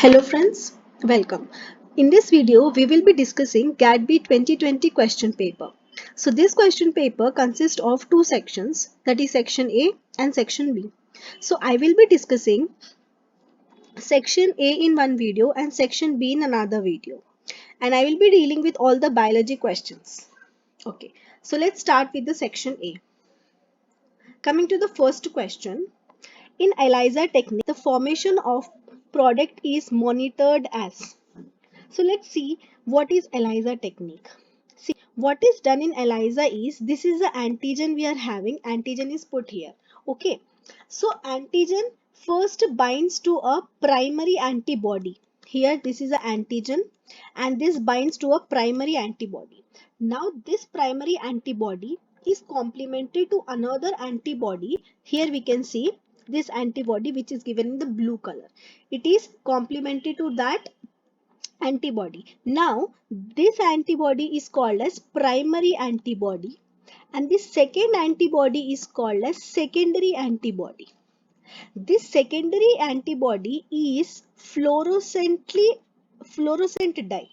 Hello friends, welcome. In this video, we will be discussing GAT-B 2020 question paper. So this question paper consists of two sections, that is section A and section B. So I will be discussing section A in one video and section B in another video. And I will be dealing with all the biology questions. Okay, so let's start with the section A. Coming to the first question, in Eliza Technique, the formation of product is monitored as. So let's see what is Eliza technique. See, what is done in Eliza is, this is the antigen we are having. Antigen is put here. Okay. So antigen first binds to a primary antibody. Here this is an antigen and this binds to a primary antibody. Now this primary antibody is complemented to another antibody. Here we can see this antibody which is given in the blue color. It is complemented to that antibody. Now this antibody is called as primary antibody and this second antibody is called as secondary antibody. This secondary antibody is fluorescent dye.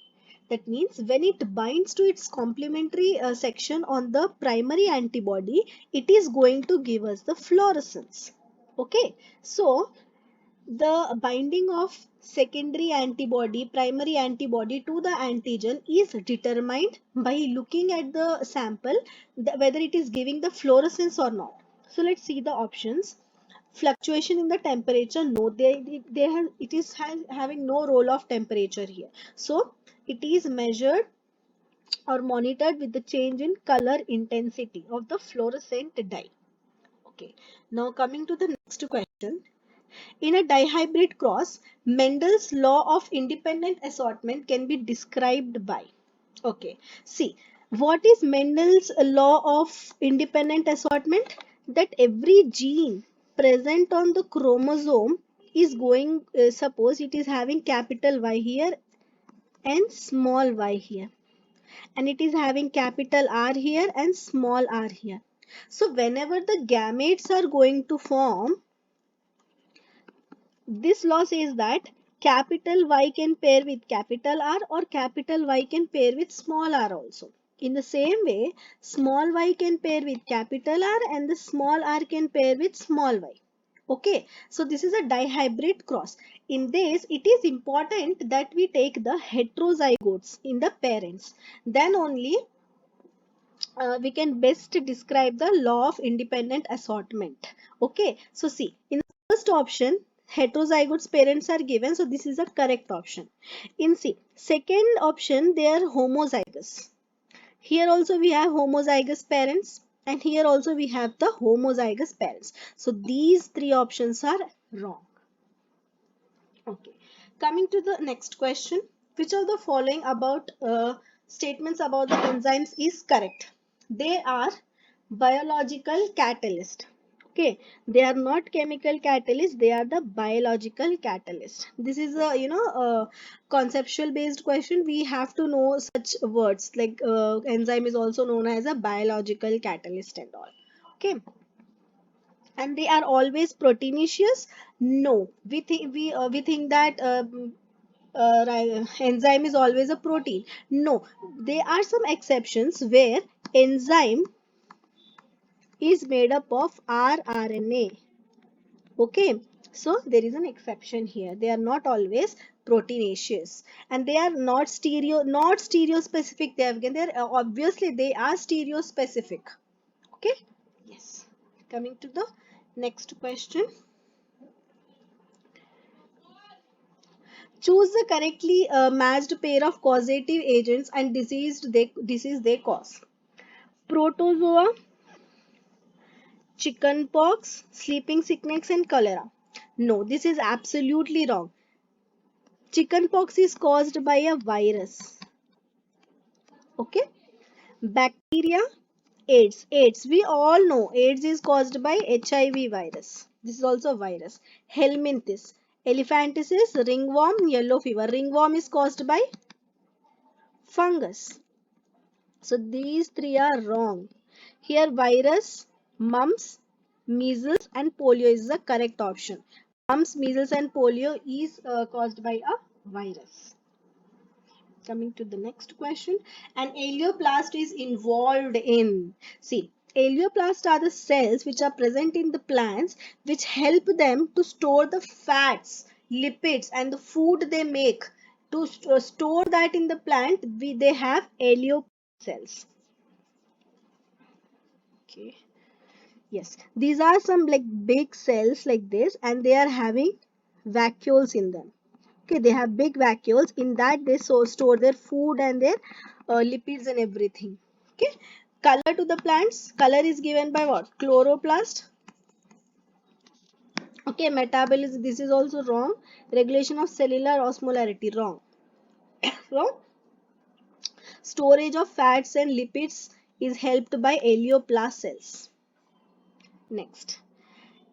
That means when it binds to its complementary section on the primary antibody, it is going to give us the fluorescence. Okay, so the binding of secondary antibody, primary antibody to the antigen is determined by looking at the sample whether it is giving the fluorescence or not. So let's see the options. Fluctuation in the temperature, no, it is having no role of temperature here. So it is measured or monitored with the change in color intensity of the fluorescent dye. Okay, now coming to the next question. In a dihybrid cross, Mendel's law of independent assortment can be described by. Okay, see, what is Mendel's law of independent assortment? That every gene present on the chromosome is going, suppose it is having capital Y here and small y here, and it is having capital R here and small r here. So whenever the gametes are going to form, this law says that capital Y can pair with capital R or capital Y can pair with small r also. In the same way, small y can pair with capital R and the small r can pair with small y. Okay, so this is a dihybrid cross. In this, it is important that we take the heterozygotes in the parents. Then only we can best describe the law of independent assortment. Okay, so see, in the first option, heterozygotes parents are given, so this is the correct option. In C, second option, they are homozygous. Here also we have homozygous parents and here also we have the homozygous parents. So these three options are wrong. Okay, coming to the next question, which of the following about statements about the enzymes is correct? They are biological catalyst. Okay, they are not chemical catalyst, they are the biological catalyst. This is a a conceptual based question. We have to know such words like enzyme is also known as a biological catalyst and all. Okay, and they are always proteinaceous. No, we think that enzyme is always a protein. No, there are some exceptions where enzyme is made up of rRNA. Okay, so there is an exception here. They are not always proteinaceous and they are not stereo specific. They have they are obviously they are stereo specific. Okay, yes. Coming to the next question. Choose the correctly matched pair of causative agents and disease they cause. Protozoa, chickenpox, sleeping sickness and cholera. No, this is absolutely wrong. Chickenpox is caused by a virus. Okay. Bacteria, AIDS. AIDS. We all know AIDS is caused by HIV virus. This is also a virus. Helminthes. Elephantiasis, ringworm, yellow fever. Ringworm is caused by fungus. So these three are wrong. Here virus, mumps, measles and polio is the correct option. mumps, measles and polio is caused by a virus. Coming to the next question, an alioplast is involved in, see, alioplasts are the cells which are present in the plants which help them to store the fats, lipids and the food they make. To store that in the plant, they have alioplast cells. Okay. Yes, these are some like big cells like this, and they are having vacuoles in them. Okay, they have big vacuoles. In that they store their food and their lipids and everything. Okay, color to the plants. Color is given by what? Chloroplast. Okay, metabolism. This is also wrong. Regulation of cellular osmolarity. Wrong. Wrong. Storage of fats and lipids is helped by alioplast cells. Next.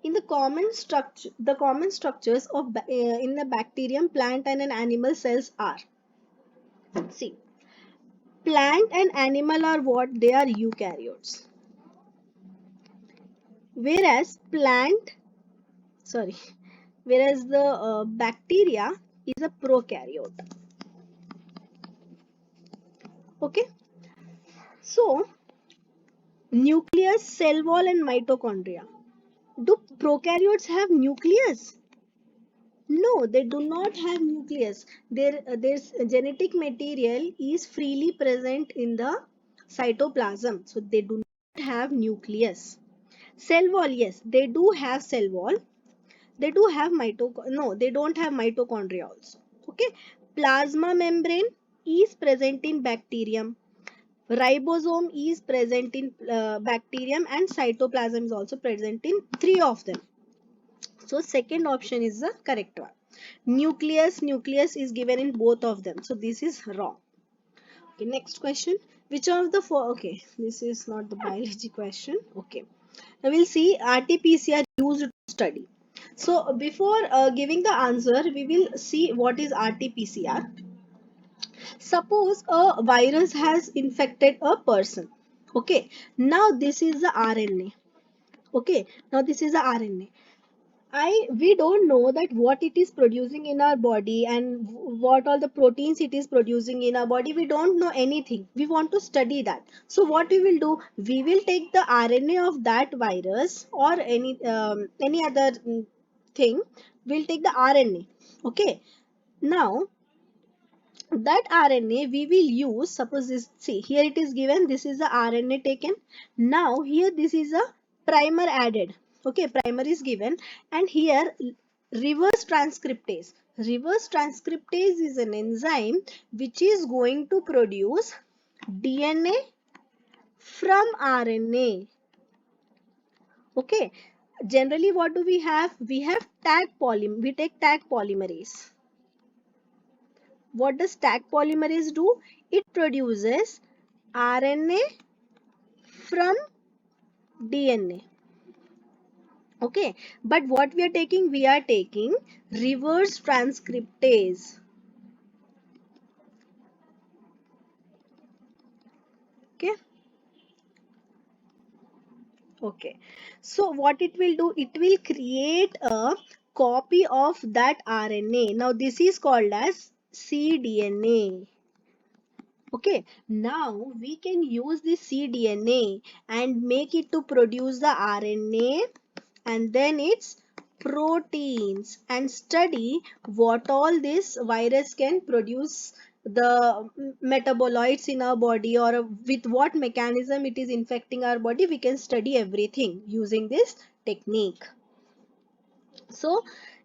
In the common structures of in the bacterium, plant and an animal cells are, see, plant and animal are what? They are eukaryotes. Whereas sorry, whereas the bacteria is a prokaryote. Okay. So, nucleus, cell wall and mitochondria. Do prokaryotes have nucleus? No, they do not have nucleus. Their genetic material is freely present in the cytoplasm. So they do not have nucleus. Cell wall, yes, they do have cell wall. They do have no, they don't have mitochondria also. Okay. Plasma membrane is present in bacterium. Ribosome is present in bacterium, and cytoplasm is also present in three of them. So second option is the correct one. Nucleus is given in both of them. So this is wrong. Okay, next question. Which of the four? Okay, this is not the biology question. Okay. Now we'll see RT-PCR used to study. So before giving the answer, we will see what is RT-PCR. Suppose a virus has infected a person. Okay. Now this is the RNA. Okay. Now this is the RNA. We don't know that what it is producing in our body and what all the proteins it is producing in our body. We don't know anything. We want to study that. So what we will do? We will take the RNA of that virus or any other thing. We'll take the RNA. Okay. Now that RNA we will use, suppose this, see here it is given, this is the RNA taken. Now here this is a primer added. Okay, primer is given, and here reverse transcriptase. Reverse transcriptase is an enzyme which is going to produce DNA from RNA. Okay, generally what do we have? We have we take tag polymerase. What does tag polymerase do? It produces RNA from DNA. Okay, but what we are taking? We are taking reverse transcriptase. Okay. Okay. So what it will do? It will create a copy of that RNA. Now this is called as cDNA. Okay, now we can use the cDNA and make it to produce the RNA and then its proteins, and study what all this virus can produce, the metabolites in our body, or with what mechanism it is infecting our body. We can study everything using this technique. So,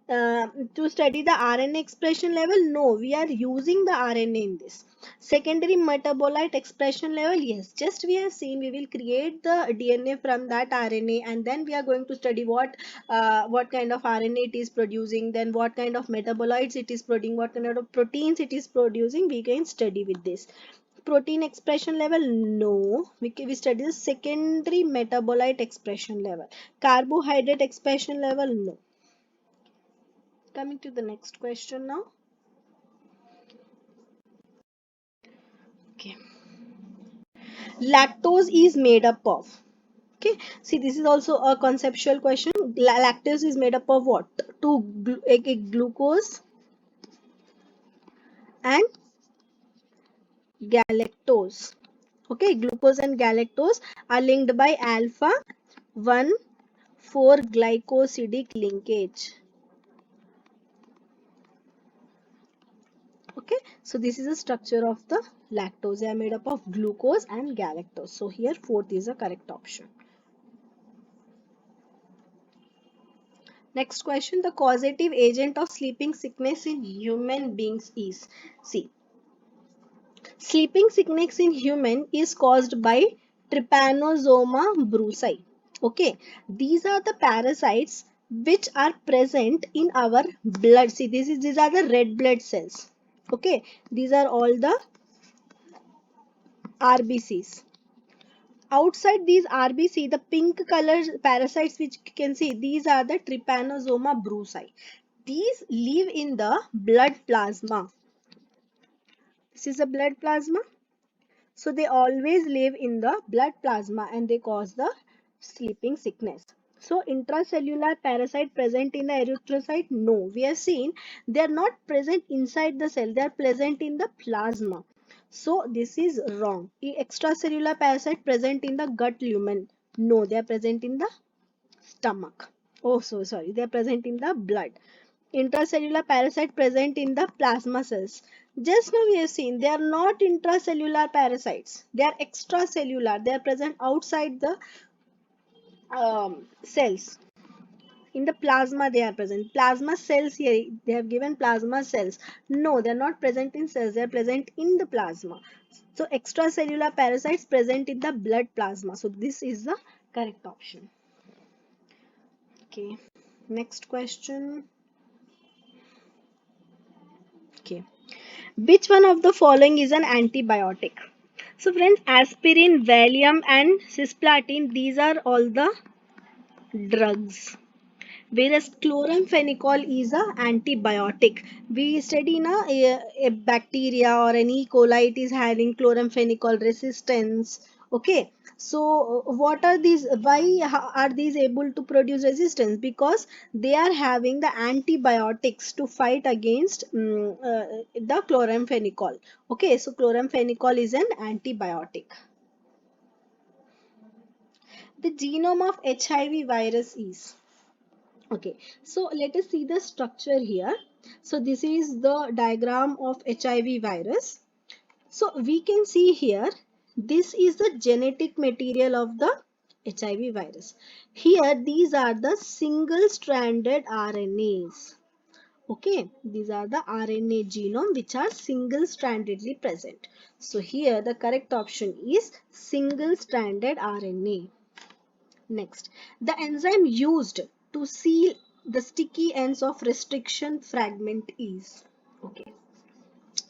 to study the RNA expression level, no, we are using the RNA in this. Secondary metabolite expression level, yes, just we have seen, we will create the DNA from that RNA, and then we are going to study what kind of RNA it is producing, then what kind of metabolites it is producing, what kind of proteins it is producing. We can study with this. Protein expression level, no, we study the secondary metabolite expression level. Carbohydrate expression level, no. Coming to the next question now. Okay. Lactose is made up of. Okay, see, this is also a conceptual question. Lactose is made up of what? A glucose and galactose. Okay, glucose and galactose are linked by alpha 1 4 glycosidic linkage. Okay, so this is the structure of the lactose. They are made up of glucose and galactose. So here fourth is the correct option. Next question, the causative agent of sleeping sickness in human beings is, see, sleeping sickness in human is caused by Trypanosoma brucei. Okay, these are the parasites which are present in our blood. See, these are the red blood cells. Okay, these are all the RBCs. Outside these RBC, the pink color parasites which you can see, these are the Trypanosoma brucei. These live in the blood plasma. This is a blood plasma. So they always live in the blood plasma and they cause the sleeping sickness. So intracellular parasite present in the erythrocyte? No. We have seen they are not present inside the cell. They are present in the plasma. So this is wrong. Extracellular parasite present in the gut lumen? No. They are present in the stomach. Oh, so sorry. They are present in the blood. Intracellular parasite present in the plasma cells. Just now we have seen they are not intracellular parasites. They are extracellular. They are present outside the cells. In the plasma they are present. Plasma cells here, they have given plasma cells. No, they are not present in cells. They are present in the plasma. So extracellular parasites present in the blood plasma. So this is the correct option. Okay. Next question. Okay. Which one of the following is an antibiotic? So friends, aspirin, Valium and cisplatin, these are all the drugs. Whereas chloramphenicol is a antibiotic. We study a bacteria or an E. coli, it is having chloramphenicol resistance. Okay. So what are these? Why are these able to produce resistance? Because they are having the antibiotics to fight against the chloramphenicol. Okay. So chloramphenicol is an antibiotic. The genome of HIV virus is. Okay, so let us see the structure here. So this is the diagram of HIV virus. So we can see here, this is the genetic material of the HIV virus. Here, these are the single-stranded RNAs. Okay, these are the RNA genome which are single-strandedly present. So here, the correct option is single-stranded RNA. Next, the enzyme used to seal the sticky ends of restriction fragment is. Okay,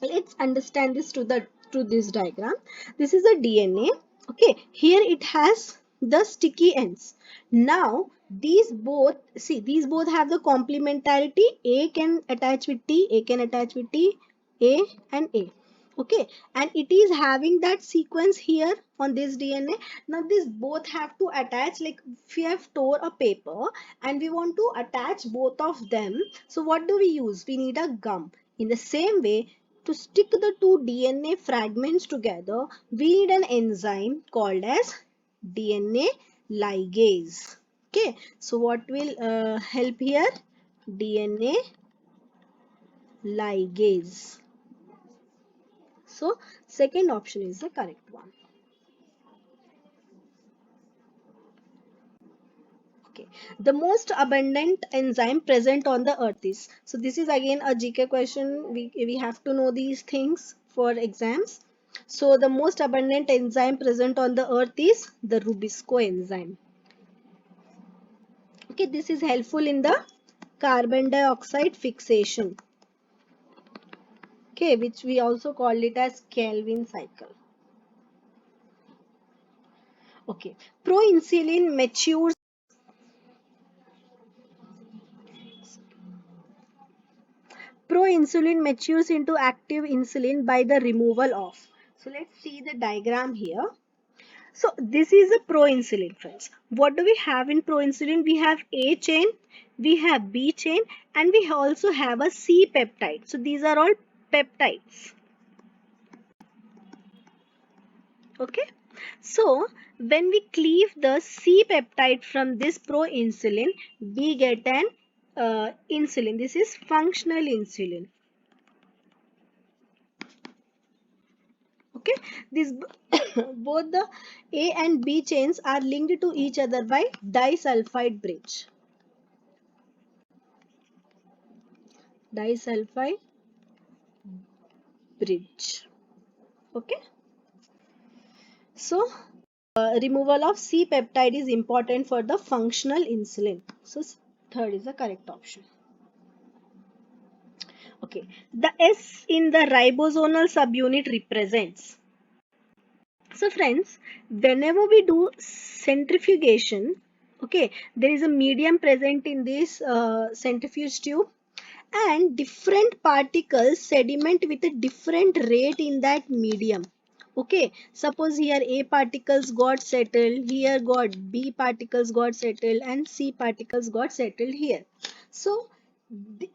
let's understand this through this diagram. This is a DNA. Okay, here it has the sticky ends. Now these both have the complementarity. A can attach with T, A can attach with T, A and A. Okay, and it is having that sequence here on this DNA. Now these both have to attach, like if we have tore a paper and we want to attach both of them, so what do we use? We need a gum. In the same way, to stick the two DNA fragments together, we need an enzyme called as DNA ligase. Okay, so what will help here? DNA ligase. So second option is the correct one. Okay. The most abundant enzyme present on the earth is. So this is again a GK question. We have to know these things for exams. So the most abundant enzyme present on the earth is the Rubisco enzyme. Okay, this is helpful in the carbon dioxide fixation. Okay, which we also call it as Kelvin cycle. Okay, proinsulin matures. Proinsulin matures into active insulin by the removal of. So let's see the diagram here. So this is a proinsulin, friends. What do we have in proinsulin? We have A chain, we have B chain, and we also have a C peptide. So these are all peptides. Okay. So when we cleave the C peptide from this proinsulin, we get an insulin. This is functional insulin. Okay, these both the A and B chains are linked to each other by disulfide bridge. Disulfide bridge. Okay, so removal of C peptide is important for the functional insulin. So third is the correct option. Okay, the S in the ribosomal subunit represents. So friends, whenever we do centrifugation, okay, there is a medium present in this centrifuge tube, and different particles sediment with a different rate in that medium. Okay, suppose here A particles got settled, here got B particles got settled, and C particles got settled here. So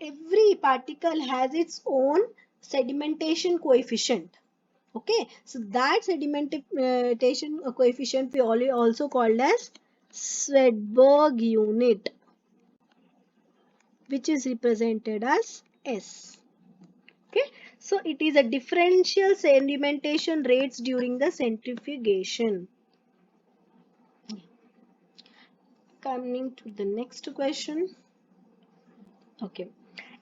every particle has its own sedimentation coefficient. Okay, so that sedimentation coefficient we also called as Swedberg unit, which is represented as S. Okay, so it is a differential sedimentation rates during the centrifugation. Coming to the next question. Okay,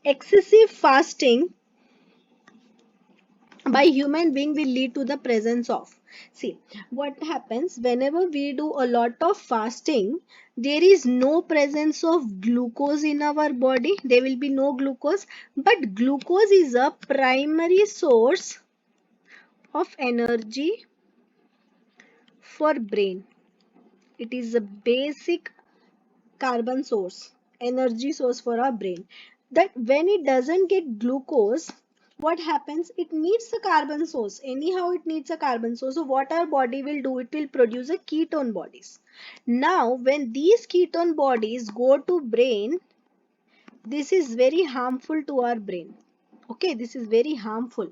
excessive fasting by human being will lead to the presence of, see what happens whenever we do a lot of fasting, there is no presence of glucose in our body, there will be no glucose, but glucose is a primary source of energy for brain. It is a basic carbon source, energy source for our brain. That when it doesn't get glucose, what happens? It needs a carbon source. Anyhow, it needs a carbon source. So what our body will do? It will produce a ketone bodies. Now, when these ketone bodies go to brain, this is very harmful to our brain. Okay, this is very harmful.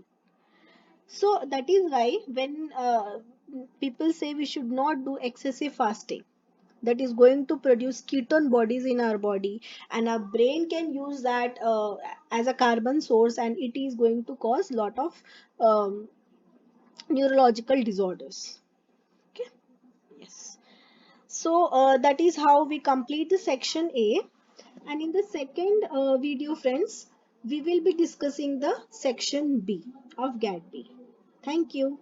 So that is why when people say we should not do excessive fasting, that is going to produce ketone bodies in our body, and our brain can use that as a carbon source, and it is going to cause lot of neurological disorders. Okay, yes. So that is how we complete the section A, and in the second video, friends, we will be discussing the section B of GAT-B. Thank you.